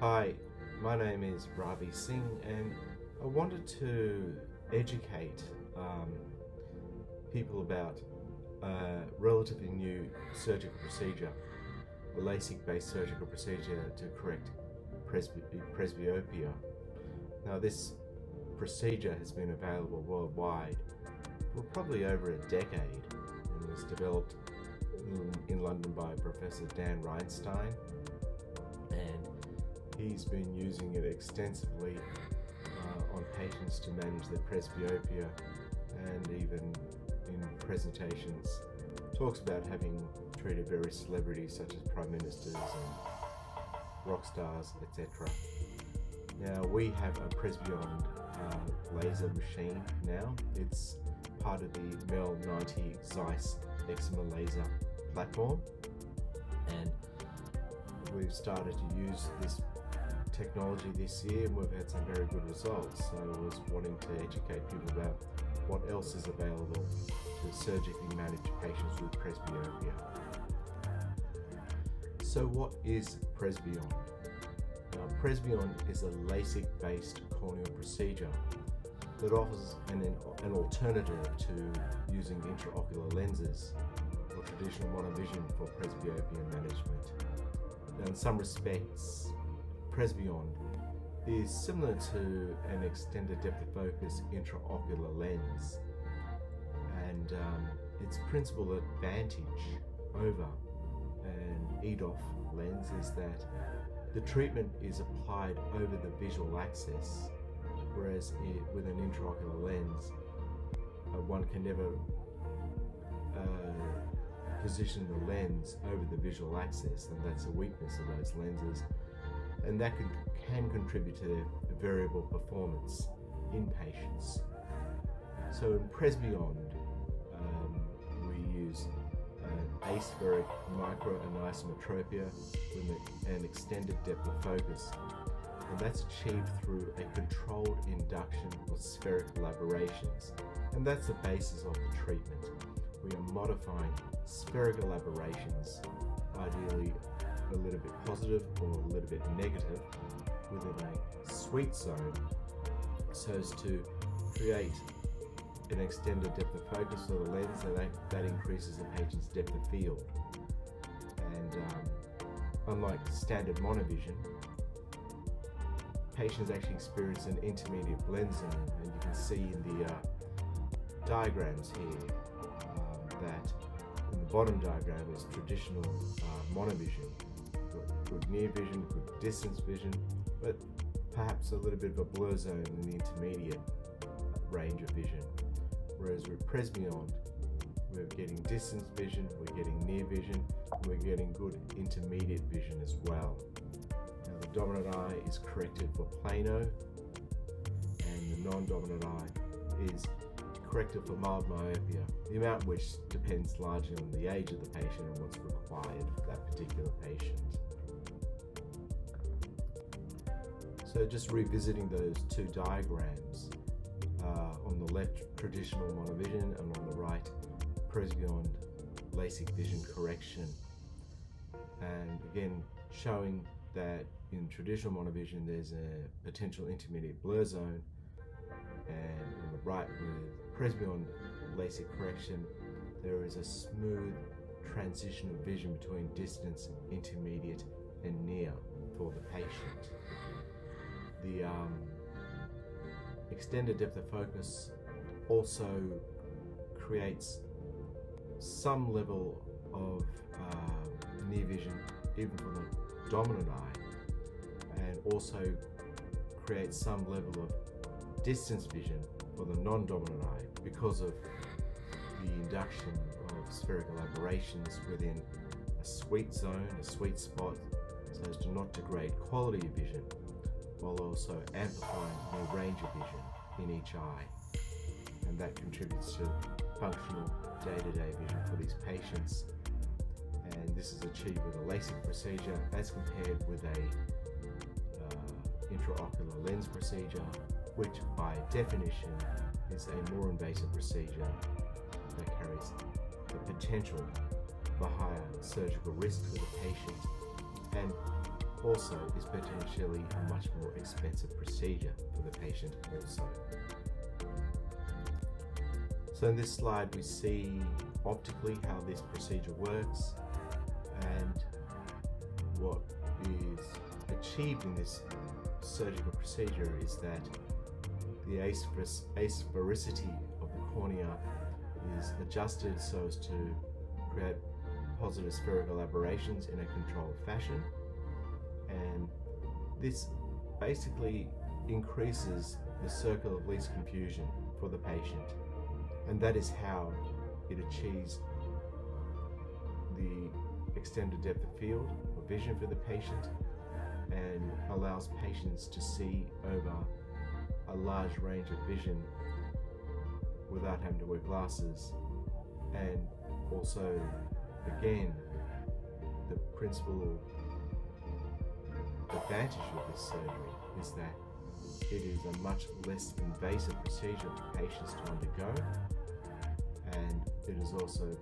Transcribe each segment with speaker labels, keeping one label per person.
Speaker 1: Hi, my name is Ravi Singh, and I wanted to educate people about a relatively new surgical procedure, a LASIK-based surgical procedure to correct presbyopia. Now, this procedure has been available worldwide for probably over a decade and was developed in London by Professor Dan Reinstein, and he's been using it extensively on patients to manage their presbyopia, and even in presentations talks about having treated various celebrities such as prime ministers and rock stars, etc. Now we have a Presbyond laser machine now. It's part of the MEL 90 Zeiss eczema laser platform, and we've started to use this technology this year, and we've had some very good results. So I was wanting to educate people about what else is available to surgically manage patients with presbyopia. So what is Presbyond? Now, Presbyond is a LASIK-based corneal procedure that offers an alternative to using intraocular lenses or traditional monovision for presbyopia management. Now, in some respects, Presbyond is similar to an extended depth of focus intraocular lens, and its principal advantage over an EDOF lens is that the treatment is applied over the visual axis, whereas with an intraocular lens, one can never position the lens over the visual axis, and that's a weakness of those lenses, and that can contribute to variable performance in patients. So in Presbyond, we use aspheric microanisometropia with an extended depth of focus, and that's achieved through a controlled induction of spherical aberrations, and that's the basis of the treatment. We are modifying spherical aberrations, ideally a little bit positive or a little bit negative, within a sweet zone, so as to create an extended depth of focus of the lens that increases the patient's depth of field. And unlike standard monovision, patients actually experience an intermediate blend zone, and you can see in the diagrams here that in the bottom diagram is traditional monovision, good near vision, good distance vision, but perhaps a little bit of a blur zone in the intermediate range of vision. Whereas with Presbyond, we're getting distance vision, we're getting near vision, and we're getting good intermediate vision as well. Now the dominant eye is corrected for plano, and the non-dominant eye is corrected for mild myopia, the amount which depends largely on the age of the patient and what's required for that particular patient. So just revisiting those two diagrams, on the left traditional monovision and on the right Presbyond LASIK vision correction, and again showing that in traditional monovision there's a potential intermediate blur zone, and on the right with Presbyond LASIK correction there is a smooth transition of vision between distance, intermediate and near for the patient. The extended depth of focus also creates some level of near vision even for the dominant eye, and also creates some level of distance vision for the non-dominant eye because of the induction of spherical aberrations within a sweet zone, a sweet spot, so as to not degrade quality of vision, while also amplifying the range of vision in each eye. And that contributes to functional day-to-day vision for these patients. And this is achieved with a LASIK procedure as compared with a intraocular lens procedure, which by definition is a more invasive procedure that carries the potential for higher surgical risk for the patient and also is potentially a much more expensive procedure for the patient also. So in this slide we see optically how this procedure works, and what is achieved in this surgical procedure is that the asphericity of the cornea is adjusted so as to create positive spherical aberrations in a controlled fashion, and this basically increases the circle of least confusion for the patient, and that is how it achieves the extended depth of field or vision for the patient, and allows patients to see over a large range of vision without having to wear glasses. And also, again, the principal advantage of this surgery is that it is a much less invasive procedure for patients to undergo, and it is also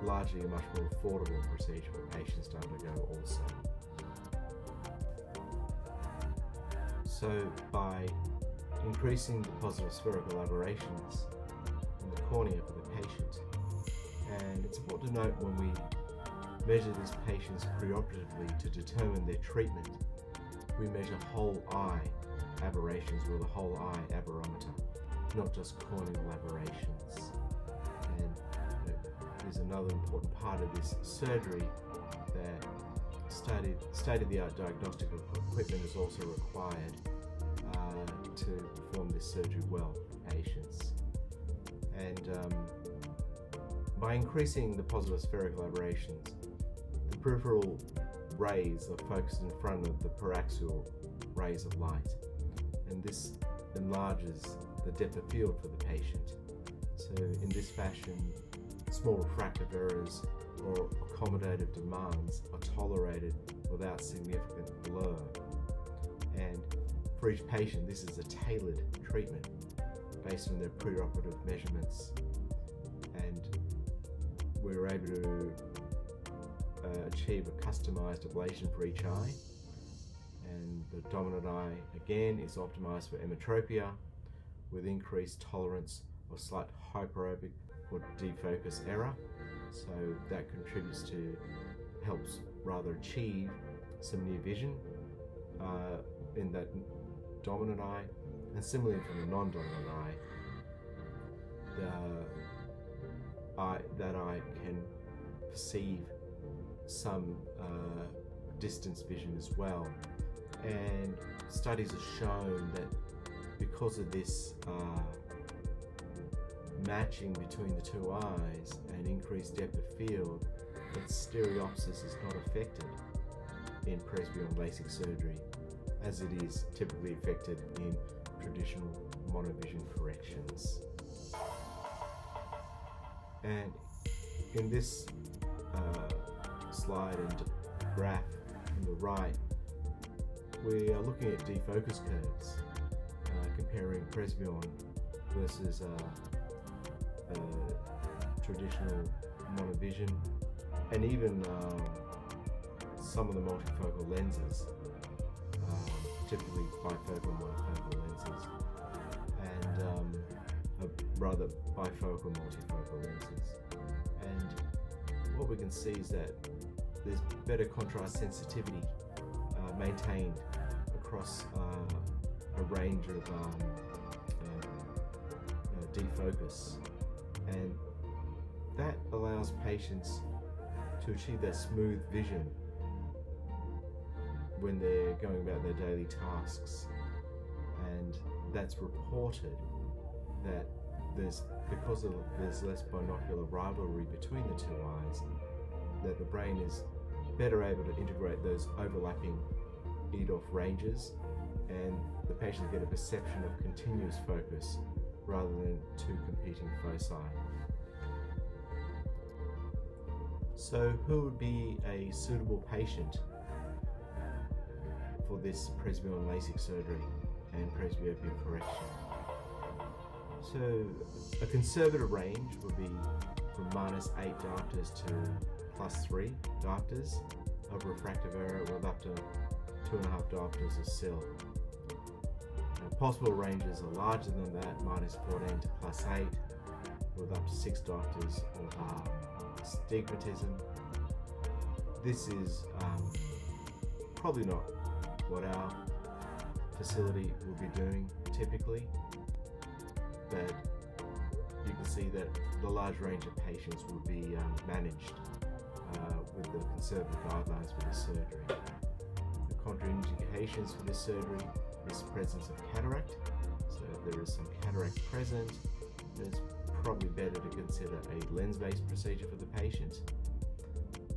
Speaker 1: largely a much more affordable procedure for patients to undergo also. So by increasing the positive spherical aberrations in the cornea for the patient, and it's important to note when we measure these patients preoperatively to determine their treatment, we measure whole eye aberrations with a whole eye aberrometer, not just corneal aberrations. And there's another important part of this surgery that state-of-the-art diagnostic equipment is also required to perform this surgery well for patients. And by increasing the positive spherical aberrations, the peripheral rays are focused in front of the paraxial rays of light, and this enlarges the depth of field for the patient. So in this fashion, small refractive errors or accommodative demands are tolerated without significant blur. And for each patient, this is a tailored treatment based on their preoperative measurements, and we're able to achieve a customized ablation for each eye. And the dominant eye again is optimized for emmetropia with increased tolerance of slight hyperopic or defocus error, so that contributes to, helps rather achieve some near vision in that dominant eye. And similarly for the non-dominant eye, that eye can perceive some distance vision as well. And studies have shown that because of this matching between the two eyes and increased depth of field, that stereopsis is not affected in Presbyond LASIK surgery as it is typically affected in traditional monovision corrections. And in this slide and graph on the right, we are looking at defocus curves, comparing Presbyond versus traditional monovision, and even some of the multifocal lenses, typically bifocal monofocal lenses, and rather bifocal multifocal lenses. And what we can see is that there's better contrast sensitivity maintained across a range of defocus, and that allows patients to achieve that smooth vision when they're going about their daily tasks. And that's reported that there's less binocular rivalry between the two eyes, that the brain is better able to integrate those overlapping EDOF ranges, and the patient get a perception of continuous focus rather than two competing foci. So who would be a suitable patient for this Presbyond LASIK surgery and presbyopia correction? So a conservative range would be from -8 diopters to +3 diopters of refractive error with up to 2.5 diopters of SIL. Possible ranges are larger than that, -14 to +8, with up to 6 diopters of astigmatism. This is probably not what our facility will be doing typically, but you can see that the large range of patients will be managed with the conservative guidelines for this surgery. The contraindications for this surgery is the presence of cataract. So if there is some cataract present, it's probably better to consider a lens-based procedure for the patient.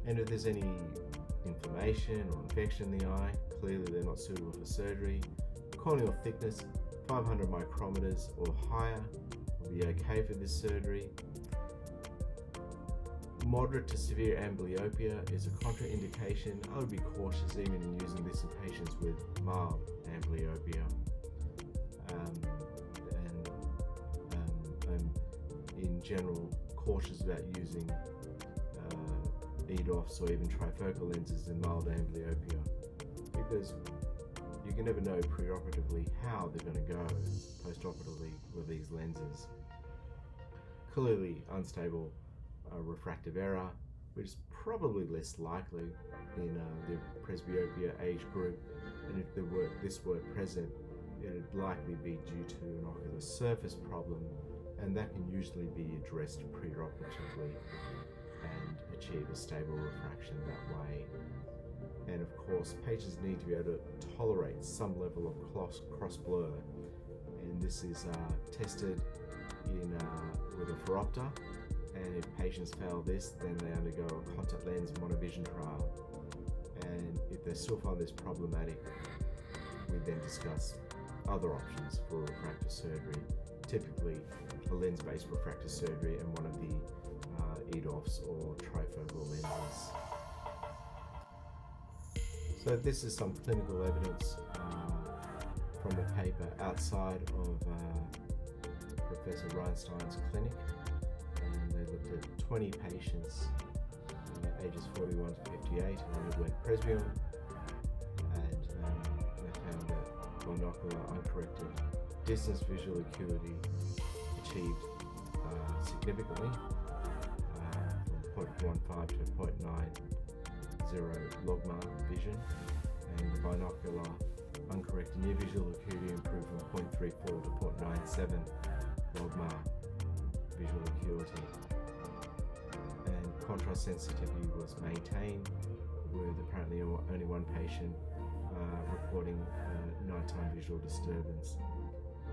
Speaker 1: And if there's any inflammation or infection in the eye, clearly they're not suitable for surgery. Corneal thickness, 500 micrometers or higher, will be okay for this surgery. Moderate to severe amblyopia is a contraindication. I would be cautious even in using this in patients with mild amblyopia. I'm in general cautious about using EDOFs or even trifocal lenses in mild amblyopia, because you can never know preoperatively how they're going to go postoperatively with these lenses. Clearly unstable refractive error, which is probably less likely in the presbyopia age group, and if this were present, it would likely be due to an ocular surface problem, and that can usually be addressed preoperatively and achieve a stable refraction that way. And of course, patients need to be able to tolerate some level of cross blur, and this is tested with a phoropter. And if patients fail this, then they undergo a contact lens monovision trial. And if they still find this problematic, we then discuss other options for refractive surgery, typically a lens-based refractive surgery and one of the EDOFs or trifocal lenses. So this is some clinical evidence from a paper outside of Professor Reinstein's clinic. They looked at 20 patients ages 41 to 58 who underwent Presbyond, and they found that binocular uncorrected distance visual acuity achieved significantly from 0.15 to 0.90 logmar vision, and the binocular uncorrected near visual acuity improved from 0.34 to 0.97 logmar visual acuity, and contrast sensitivity was maintained, with apparently only one patient reporting nighttime visual disturbance.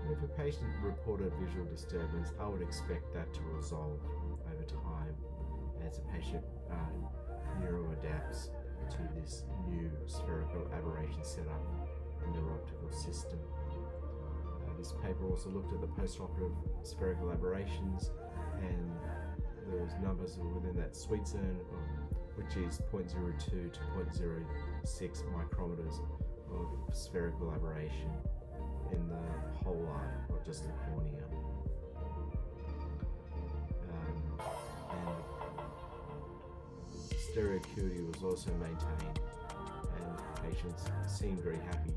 Speaker 1: And if a patient reported visual disturbance, I would expect that to resolve over time as a patient neuroadapts to this new spherical aberration setup in their optical system. This paper also looked at the postoperative spherical aberrations, and those numbers are within that sweet zone, which is 0.02 to 0.06 micrometers of spherical aberration in the whole eye, not just the cornea. And stereoacuity was also maintained, and patients seemed very happy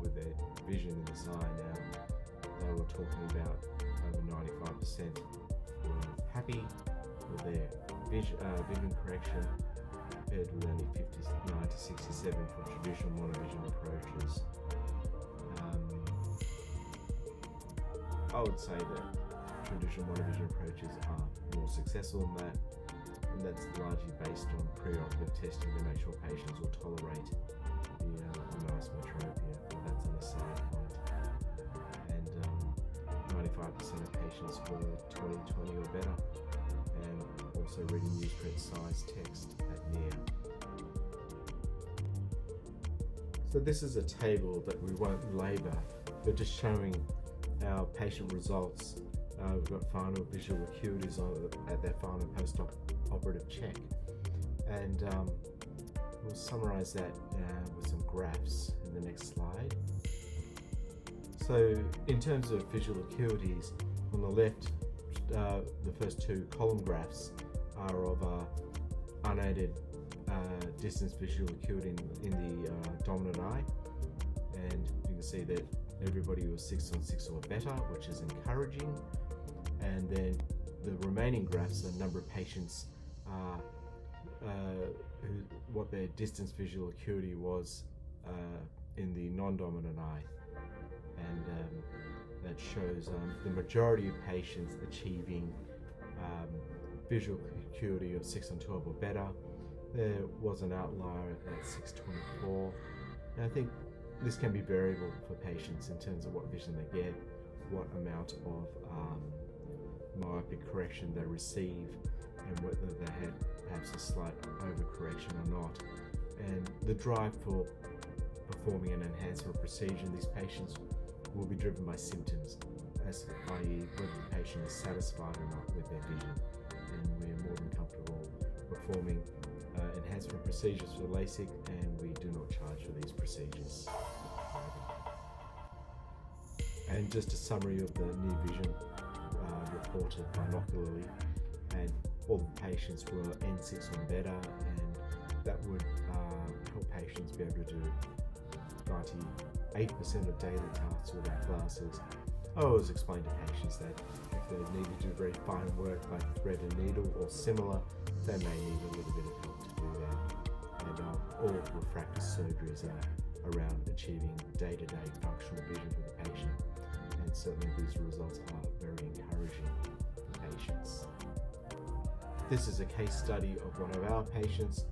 Speaker 1: with their vision in this eye now. They were talking about over 95% were happy with their vision correction, compared with only 59 to 67 for traditional monovision approaches. I would say that traditional monovision approaches are more successful than that, and that's largely based on preoperative testing to make sure patients will tolerate the anisotropia. That's an aside point. And 95% of patients were 20/20 or better, and also reading newsprint size text at near. So this is a table that we won't labour, but just showing our patient results. We've got final visual acuities at their final post-operative check, and we'll summarise that with some graphs in the next slide. So in terms of visual acuities, on the left, the first two column graphs are of unaided distance visual acuity in the dominant eye, and you can see that everybody was 6 on 6 or better, which is encouraging. And then the remaining graphs are number of patients what their distance visual acuity was in the non-dominant eye, and that shows the majority of patients achieving visual acuity of 6 on 12 or better. There was an outlier at 624, and I think this can be variable for patients in terms of what vision they get, what amount of myopic correction they receive, and whether they had perhaps a slight overcorrection or not. And the drive for performing an enhancement procedure in these patients will be driven by symptoms, i.e. whether the patient is satisfied or not with their vision. And we are more than comfortable performing enhancement procedures for LASIK, and we do not charge for these procedures. And just a summary of the near vision reported binocularly, and all the patients were N6 or better, and that would help patients be able to do 98% of daily tasks without glasses. I always explain to patients that if they need to do very fine work like thread and needle or similar, they may need a little bit of help to do that. And all refractive surgeries are around achieving day-to-day functional vision for the patient, and certainly these results are very encouraging for patients. This is a case study of one of our patients,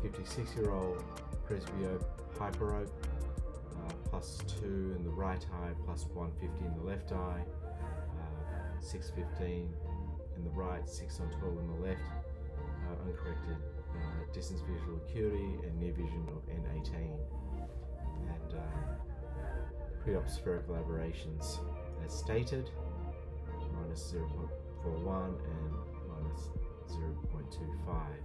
Speaker 1: 56-year-old presbyope, hyperope, +2 in the right eye, +150 in the left eye, 615 in the right, 6 on 12 in the left, uncorrected distance visual acuity and near vision of N18, and pre-op spherical aberrations as stated, -0.41 and -0.25.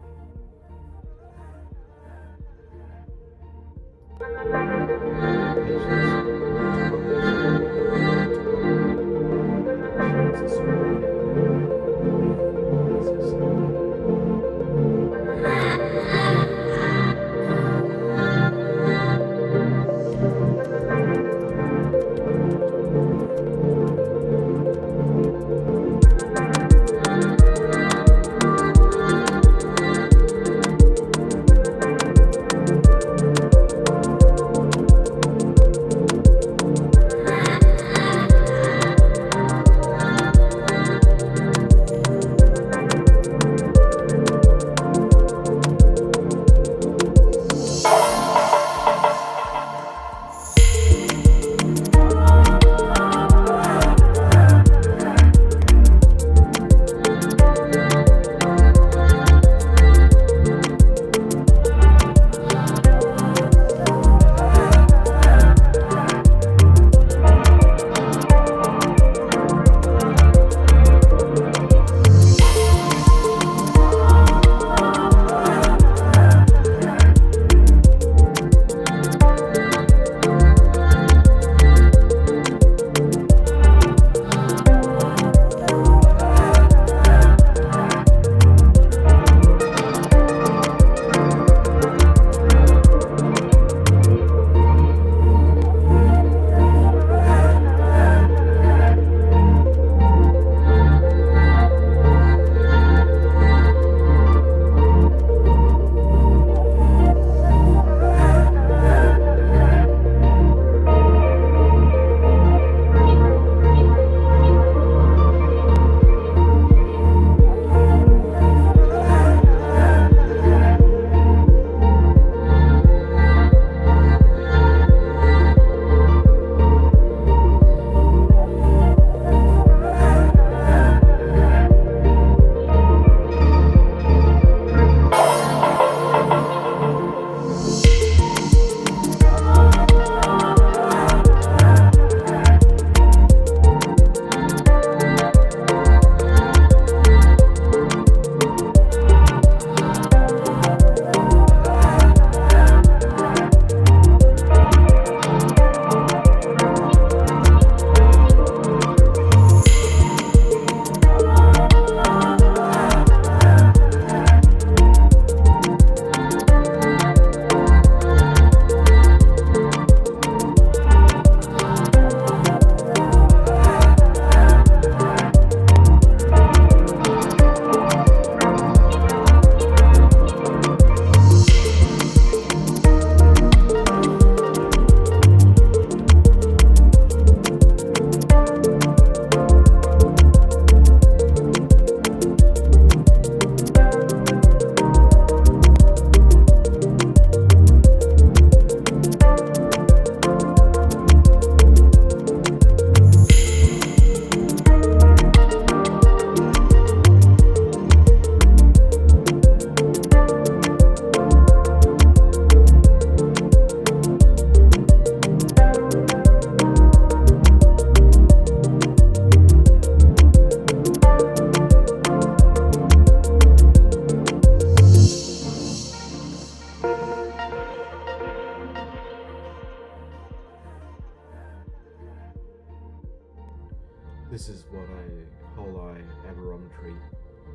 Speaker 1: This is what a whole eye aberrometry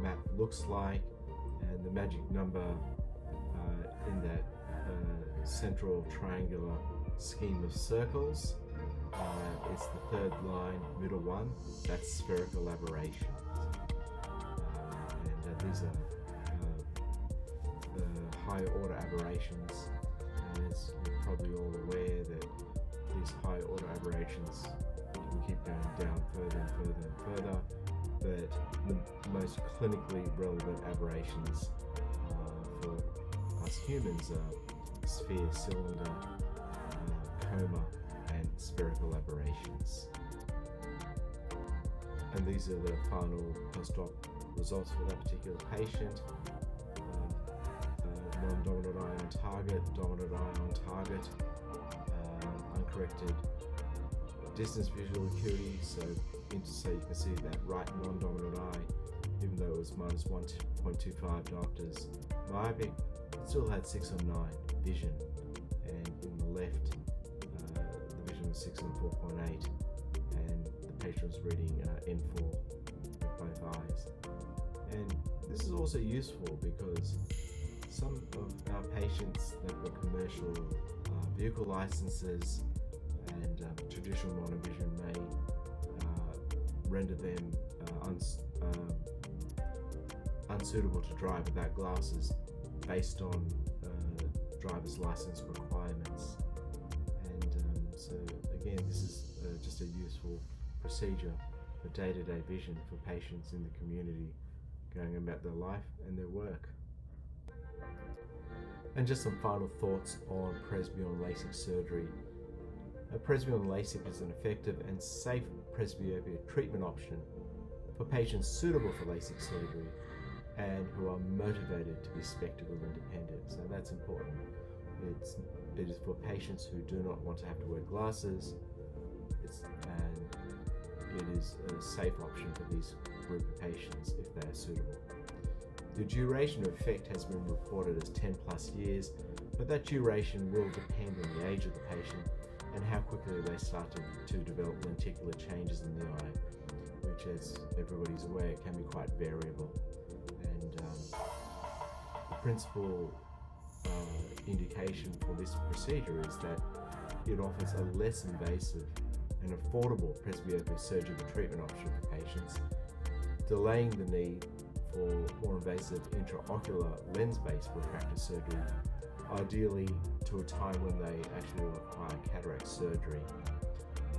Speaker 1: map looks like, and the magic number in that central triangular scheme of circles is the third line, middle one. That's spherical aberration. And these are the high order aberrations, and as you're probably all aware that these high order aberrations can keep going down further and further and further, but the most clinically relevant aberrations for us humans are sphere, cylinder, coma, and spherical aberrations. And these are the final post-op results for that particular patient. Non-dominant eye on target, dominant eye on target, uncorrected distance visual acuity, so you can see that right non-dominant eye, even though it was minus 1.25 diopters myopic, it still had 6 on 9 vision, and in the left the vision was 6 on 4.8, and the patient was reading N4 with both eyes. And this is also useful because some of our patients that were commercial vehicle licenses and traditional monovision may render them unsuitable to drive without glasses based on driver's license requirements. And so again, this is just a useful procedure for day-to-day vision for patients in the community going about their life and their work. And just some final thoughts on Presbyond LASIK surgery. Presbyond LASIK is an effective and safe presbyopia treatment option for patients suitable for LASIK surgery and who are motivated to be spectacle independent. So that's important. It is for patients who do not want to have to wear glasses, and it is a safe option for these group of patients if they are suitable. The duration of effect has been reported as 10 plus years, but that duration will depend on the age of the patient and how quickly they start to develop lenticular changes in the eye, which, as everybody's aware, can be quite variable. And the principal indication for this procedure is that it offers a less invasive and affordable presbyopia surgical treatment option for patients, delaying the need for more invasive intraocular lens-based refractive surgery, ideally to a time when they actually require cataract surgery.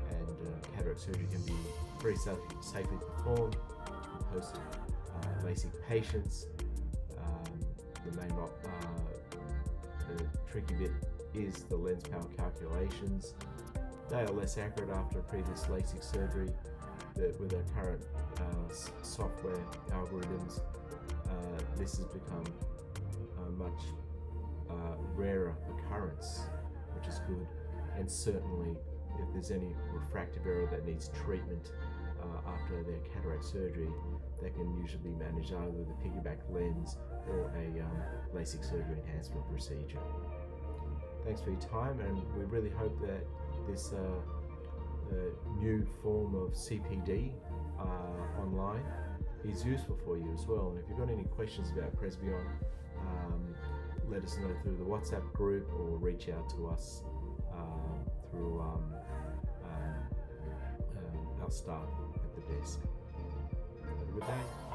Speaker 1: And cataract surgery can be very safely performed in post LASIK patients. The tricky bit is the lens power calculations. They are less accurate after previous LASIK surgery, but with our current software algorithms, this has become a much rarer occurrence, which is good. And certainly, if there's any refractive error that needs treatment after their cataract surgery, that can usually be managed either with a piggyback lens or a LASIK surgery enhancement procedure. Thanks for your time, and we really hope that this new form of CPD online is useful for you as well. And if you've got any questions about Presbyond, let us know through the WhatsApp group or reach out to us through our staff at the desk. Have a good day.